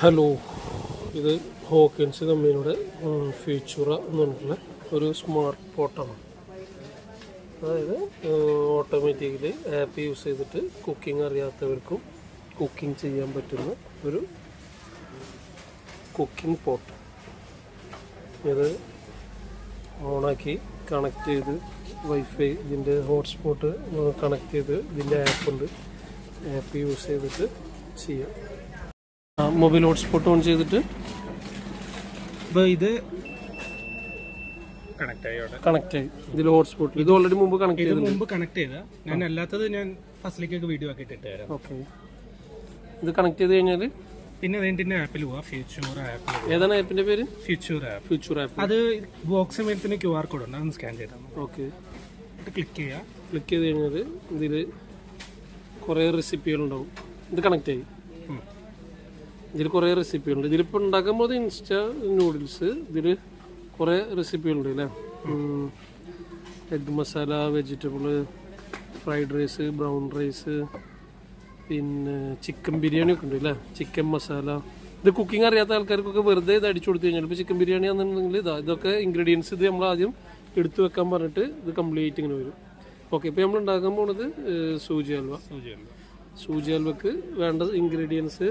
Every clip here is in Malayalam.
ഹലോ, ഇത് ഹോക്കിൻസ് കമ്പനിയുടെ ഫ്യൂച്ചറ എന്ന് പറഞ്ഞിട്ടുള്ള ഒരു സ്മാർട്ട് പോട്ടാണ്. അതായത് ഓട്ടോമാറ്റിക്കലി ആപ്പ് യൂസ് ചെയ്തിട്ട് കുക്കിംഗ് അറിയാത്തവർക്കും കുക്കിംഗ് ചെയ്യാൻ പറ്റുന്ന ഒരു കുക്കിംഗ് പോട്ട്. ഇത് ഓണാക്കി കണക്ട് ചെയ്ത് വൈഫൈ ഇതിൻ്റെ ഹോട്ട്സ്പോട്ട് കണക്ട് ചെയ്ത് ഇതിൻ്റെ ആപ്പുണ്ട്. ആപ്പ് യൂസ് ചെയ്തിട്ട് ചെയ്യാം. മൊബൈൽ ഹോട്ട്സ്പോട്ട് ഓൺ ചെയ്തിട്ട് ഇത് കണക്ട് ആയി. ഇതിൽ ഹോട്ട്സ്പോട്ടിൽ ഇത് ഓൾറെഡി മുമ്പ് കണക്ട് ചെയ്ത ഞാൻ അല്ലാത്തത് ഞാൻ ഫസ്റ്റിലേക്കൊക്കെ വീഡിയോ ആക്കിയിട്ട് ഇട്ടുതരാം. ഓക്കെ, ഇത് കണക്ട് ചെയ്ത് കഴിഞ്ഞാൽ പിന്നെ അതിൻ്റെ ആപ്പിൽ പോവാം. Future app. ഏതാണ് ആപ്പിന്റെ പേര്? Future app. Future app. അത് ബോക്സ് മേലത്തിന് QR കോഡ് ഉണ്ട്, അതൊന്ന് സ്കാൻ ചെയ്താൽ. ഓക്കെ, ക്ലിക്ക് ചെയ്യുക. ക്ലിക്ക് ചെയ്ത് കഴിഞ്ഞാൽ ഇതിൽ കുറേ റെസിപ്പികളുണ്ടാവും. ഇത് കണക്ട് ആയി. ഇതിൽ കുറേ റെസിപ്പികളുണ്ട്. ഇതിലിപ്പോൾ ഉണ്ടാക്കാൻ പോകുന്നത് ഇൻസ്റ്റ നൂഡിൽസ്. ഇതിൽ കുറേ റെസിപ്പികളുണ്ട് അല്ലേ. Egg masala, vegetable, fried rice, brown rice, പിന്നെ ചിക്കൻ ബിരിയാണി ഒക്കെ ഉണ്ട് അല്ലേ. ചിക്കൻ മസാല. ഇത് കുക്കിംഗ് അറിയാത്ത ആൾക്കാർക്കൊക്കെ വെറുതെ ഇത് അടിച്ചു കൊടുത്തു കഴിഞ്ഞാൽ ഇപ്പോൾ ചിക്കൻ ബിരിയാണി ആണെന്നുണ്ടെങ്കിൽ ഇതൊക്കെ ഇൻഗ്രീഡിയൻസ് ഇത് നമ്മൾ ആദ്യം എടുത്തു വെക്കാൻ പറഞ്ഞിട്ട് ഇത് കംപ്ലീറ്റ് ഇങ്ങനെ വരും. ഓക്കെ, ഇപ്പോൾ നമ്മൾ ഉണ്ടാക്കാൻ പോകുന്നത് സൂചി ഹൽവ. സൂചി ഹൽവക്ക് വേണ്ട ഇൻഗ്രീഡിയൻസ്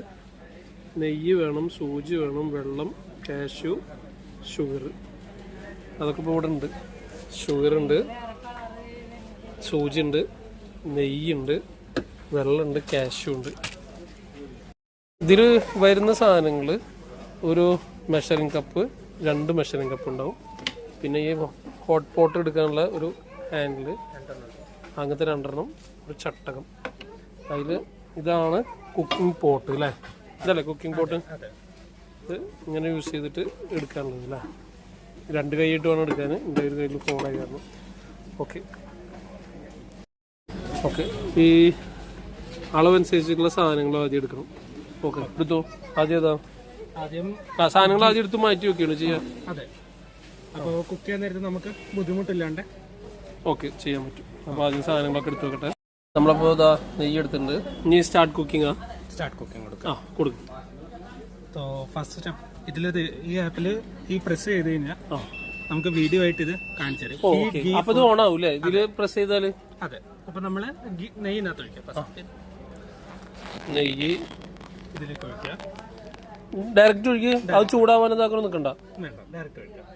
നെയ്യ് വേണം, സൂചി വേണം, വെള്ളം, കാഷ്യൂ, ഷുഗർ. അതൊക്കെ ഇപ്പോൾ ഇവിടെ ഉണ്ട്. ഷുഗറുണ്ട്, സൂചി ഉണ്ട്, നെയ്യുണ്ട്, വെള്ളമുണ്ട്, കാഷ്യൂ ഉണ്ട്. ഇതിൽ വരുന്ന സാധനങ്ങൾ ഒരു മെഷറിംഗ് കപ്പ്, 2 മെഷറിംഗ് കപ്പ് ഉണ്ടാവും. പിന്നെ ഈ ഹോട്ട് പോട്ട് എടുക്കാനുള്ള ഒരു ഹാൻഡിൽ, അങ്ങനത്തെ 2 ഒരു ചട്ടകം. അതിൽ ഇതാണ് കുക്കിംഗ് പോട്ട് അല്ലേ. ഇതല്ലേ കുക്കിംഗ് പോട്ട്? ഇത് ഇങ്ങനെ യൂസ് ചെയ്തിട്ട് എടുക്കാനുള്ളത് അല്ലേ. 2 കൈയിട്ട് വേണം എടുക്കാൻ. എൻ്റെ ഒരു കയ്യിൽ ഫോണായി കാരണം. ഓക്കെ ഓക്കെ, ഈ അളവനുസരിച്ചിട്ടുള്ള സാധനങ്ങൾ ആദ്യം എടുക്കണം. ഓക്കെ, എടുത്തോ. ആദ്യം സാധനങ്ങൾ ആദ്യം എടുത്ത് മാറ്റി വെക്കുകയാണ് ചെയ്യാൻ. അതെ, അപ്പോൾ കുക്ക് ചെയ്യാൻ നേരത്തെ നമുക്ക് ബുദ്ധിമുട്ടില്ലാണ്ട് ഓക്കെ ചെയ്യാൻ പറ്റും. അപ്പോൾ ആദ്യം സാധനങ്ങളൊക്കെ എടുത്ത് വെക്കട്ടെ. നമ്മളപ്പോൾ ഇതാ നെയ്യ് എടുത്തിട്ടുണ്ട്. ഇനി സ്റ്റാർട്ട് കുക്കിംഗ് കൊടുക്കാം. കൊടുക്കും. ഫസ്റ്റ് സ്റ്റെപ്പ് ഇതിൽ ഈ ആപ്പിൽ ഈ പ്രസ് ചെയ്ത് കഴിഞ്ഞാൽ നമുക്ക് വീഡിയോ ആയിട്ട് ഇത് കാണിച്ചു തരും. അപ്പൊ ഇത് ഓൺ ആവൂല്ലേ ഇതില് പ്രസ് ചെയ്താല്? അതെ. അപ്പൊ നമ്മള് നെയ്യിനകത്ത് ഒഴിക്കാം. നെയ്യ് ഇതിലേക്ക് ഒഴിക്കുക. ഡയറക്റ്റ് ഒഴിക്കുക. അത് ചൂടാവാൻ ഇതാക്കണം നിൽക്കണ്ട. വേണ്ട, ഡയറക്റ്റ് ഒഴിക്കാം.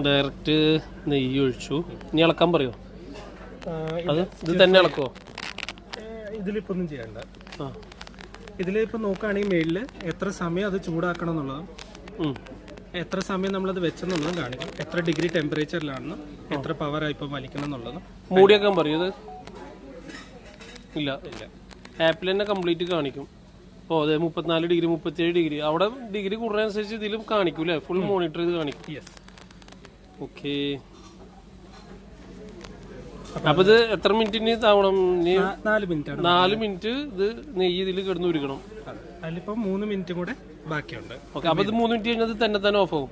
ഡയറക്റ്റ് നെയ്യ് ഒഴിച്ചു. ഇനി ഇളക്കാൻ പറയോ? അത് ഇത് തന്നെ ഇളക്കുവോ? ഇതിലിപ്പോ ഒന്നും ചെയ്യണ്ട. ഇതിലിപ്പോ നോക്കുകയാണെങ്കിൽ മെയിലില് എത്ര സമയം അത് ചൂടാക്കണം എന്നുള്ളതും എത്ര സമയം നമ്മളത് വെച്ചെന്നുള്ളതും കാണിക്കും. എത്ര ഡിഗ്രി ടെമ്പറേച്ചറിലാണെന്നും എത്ര പവറായി ഇപ്പം വലിക്കണം എന്നുള്ളതും. മൂടിയൊക്കെ പറയൂ? ഇത് ഇല്ല, ആപ്പിൽ തന്നെ കംപ്ലീറ്റ് കാണിക്കും. ഓ അതെ, 34 ഡിഗ്രി, 37 ഡിഗ്രി. അവിടെ ഡിഗ്രി കൂടുന്നതനുസരിച്ച് ഇതിലും കാണിക്കൂല്ലേ, ഫുൾ മോണിറ്റർ ചെയ്ത് കാണിക്കും. യെസ്. ഓക്കെ, അപ്പൊ ഇത് എത്ര മിനിറ്റിന് താവണം? 4 മിനിറ്റ് ഇത് നെയ്യ് ഇതിൽ കിടന്ന് ഉരുക്കണം. അതിലിപ്പോ 3 മിനിറ്റ് കൂടെ ബാക്കിയുണ്ട്. ഓക്കെ, അപ്പൊ ഇത് 3 മിനിറ്റ് കഴിഞ്ഞാൽ തന്നെ ഓഫ് ആവും.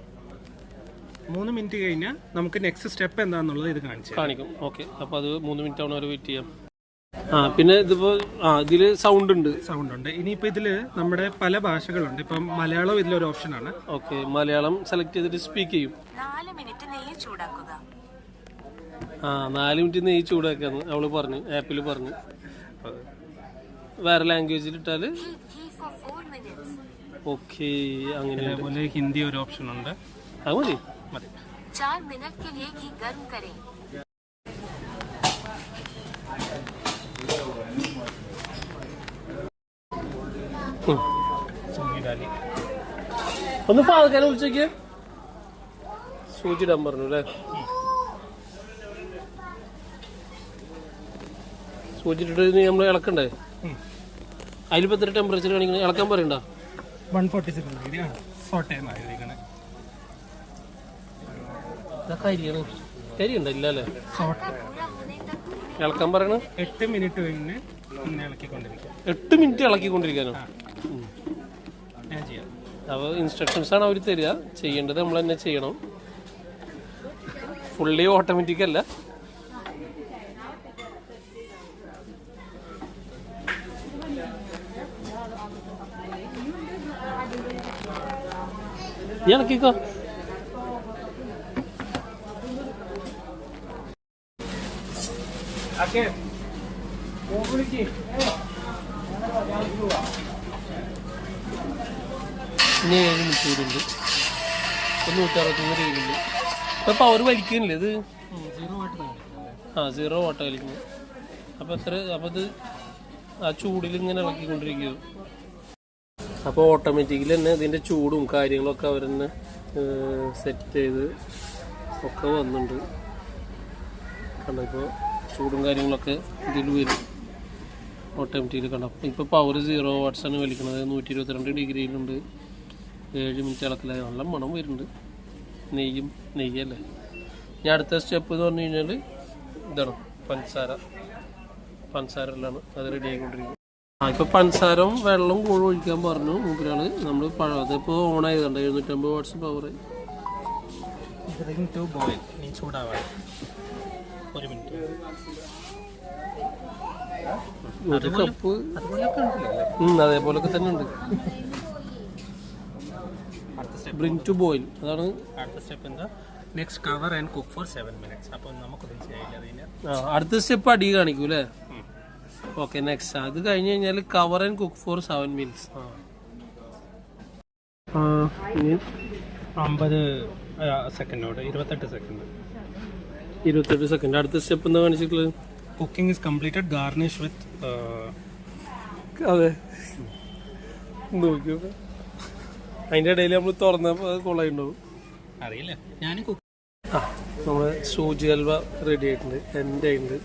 3 മിനിറ്റ് കഴിഞ്ഞാൽ നമുക്ക് നെക്സ്റ്റ് സ്റ്റെപ്പ് എന്താണെന്നുള്ളത് ഇത് കാണിക്കും. ഓക്കെ, അപ്പൊ അത് 3 മിനിറ്റ് ആവണ വരെ വെയിറ്റ് ചെയ്യാം. പിന്നെ ഇതിപ്പോ ഇതില് സൗണ്ട് ഉണ്ട്. ഇനിയിപ്പോ ഇതില് നമ്മുടെ പല ഭാഷകളുണ്ട്. ഇപ്പം മലയാളം ഇതിലൊരു ഓപ്ഷൻ ആണ്. ഓക്കെ, മലയാളം സെലക്ട് ചെയ്തിട്ട് സ്പീക്ക് ചെയ്യും. 4 മിനിറ്റ് നെയ്യ് ചൂടാക്കുക. 4 മിനിറ്റ് നെയ്യ് ചൂടാക്കാന്ന് അവള് പറഞ്ഞു, ആപ്പിൽ പറഞ്ഞു. വേറെ ലാംഗ്വേജിൽ ഇട്ടാല് ഓക്കെ. അങ്ങനെ ഹിന്ദി ഒരു ഓപ്ഷൻ ഉണ്ട്. അത് മതി. 4 मिनट के लिए घी गर्म करें. ഒന്ന് ഫാൽക്കാനെ വിളിച്ചോക്കിയ സൂചിടാൻ പറഞ്ഞു അല്ലേ. സൂചിട്ടിട്ട് നമ്മൾ ഇളക്കണ്ടേ? അതിലിപ്പോ എത്ര ടെമ്പറേച്ചർ കാണിക്കണേ? ഇളക്കാൻ പറയണ്ട. 147 ഡിഗ്രി കരിയുണ്ട ഇല്ല അല്ലേ? ഇളക്കാൻ പറയണ 8 മിനിറ്റ് കഴിഞ്ഞ് ഇളക്കിക്കൊണ്ടിരിക്കുക. 8 മിനിറ്റ് ഇളക്കിക്കൊണ്ടിരിക്കാനോ? ഞാൻ ചെയ്യാം. അപ്പോൾ ഇൻസ്ട്രക്ഷൻസ് ആണ് അവർ തരിക. ചെയ്യേണ്ടത് നമ്മൾ തന്നെ ചെയ്യണം. ഫുള്ളി ഓട്ടോമാറ്റിക് അല്ല. നീ ഇളക്കിക്കോ. ഇനി 7 മിനിറ്റ് കൂടിയുണ്ട്. 160 രൂപയുണ്ട്. ഇപ്പൊ പവർ വലിക്കുന്നില്ലേ ഇത്? 0 വാട്ട് വലിക്കുന്നു. അപ്പോൾ ഇത് ആ ചൂടിൽ ഇങ്ങനെ ഇളക്കിക്കൊണ്ടിരിക്കുക. അപ്പോൾ ഓട്ടോമാറ്റിക്കലി തന്നെ ഇതിൻ്റെ ചൂടും കാര്യങ്ങളൊക്കെ അവർ തന്നെ സെറ്റ് ചെയ്ത് ഒക്കെ വന്നിട്ടുണ്ട്. കണ്ടോ, ഇപ്പോൾ ചൂടും കാര്യങ്ങളൊക്കെ ഇതിൽ വരും ഓട്ടോമാറ്റിക്കലി. കണ്ടോ, ഇപ്പോൾ പവർ 0 വാട്ട്സാണ് വലിക്കുന്നത്. 122 ഡിഗ്രിയിലുണ്ട്. 7 മിനിറ്റ് ഇളക്കലായി. നല്ല മണം വരുന്നുണ്ട്. നെയ്യല്ലേ. ഇനി അടുത്ത സ്റ്റെപ്പ് എന്ന് പറഞ്ഞു കഴിഞ്ഞാൽ ഇതാണ് പഞ്ചസാരയിലാണ് അത് റെഡി ആയിക്കൊണ്ടിരിക്കുന്നത്. ഇപ്പോൾ പഞ്ചസാരവും വെള്ളവും കൂടെ ഒഴിക്കാൻ പറഞ്ഞു മൂപ്പരാള്. നമ്മൾ അതിപ്പോൾ ഓൺ ആയതുണ്ട്. 750 വാട്ട്സ് പവർ. ഒരു കപ്പ് അതേപോലൊക്കെ തന്നെ ഉണ്ട്. ബ്രിങ് ടു ബോയിൽ അതാണ് അടുത്ത സ്റ്റെപ്പ്. എന്താ next cover and cook for 7 minutes. അപ്പോൾ നമുക്കൊന്നും ചെയ്യില്ല. അടുത്ത സ്റ്റെപ്പ് അടി കാണിക്കൂ അല്ലേ? ഓക്കെ, നെക്സ്റ്റ് അത് കഴിഞ്ഞ് കഴിഞ്ഞാൽ cover and cook for 7 minutes. 50 സെക്കൻഡോട് 28 സെക്കൻഡ്. 28 സെക്കൻഡ്. അടുത്ത സ്റ്റെപ്പ് എന്താ കാണിച്ചിട്ടുള്ളത്? Cooking is completed. Garnish with അതെ നോക്കിയോ. അതിൻ്റെ ഇടയിൽ നമ്മൾ തുറന്നപ്പോൾ കൊള്ളായിട്ടുണ്ടാവും. അറിയില്ല. ഞാൻ നമ്മുടെ സൂചി ഹൽവ റെഡി ആയിട്ടുണ്ട്. എൻ്റെ ഉണ്ട്.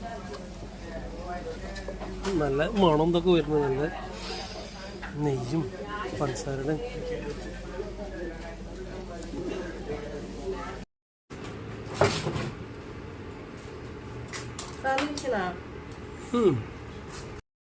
നല്ല മണം എന്തൊക്കെ വരുന്നത്. നല്ല നെയ്യും പഞ്ചസാരയുടെ. Salim sila.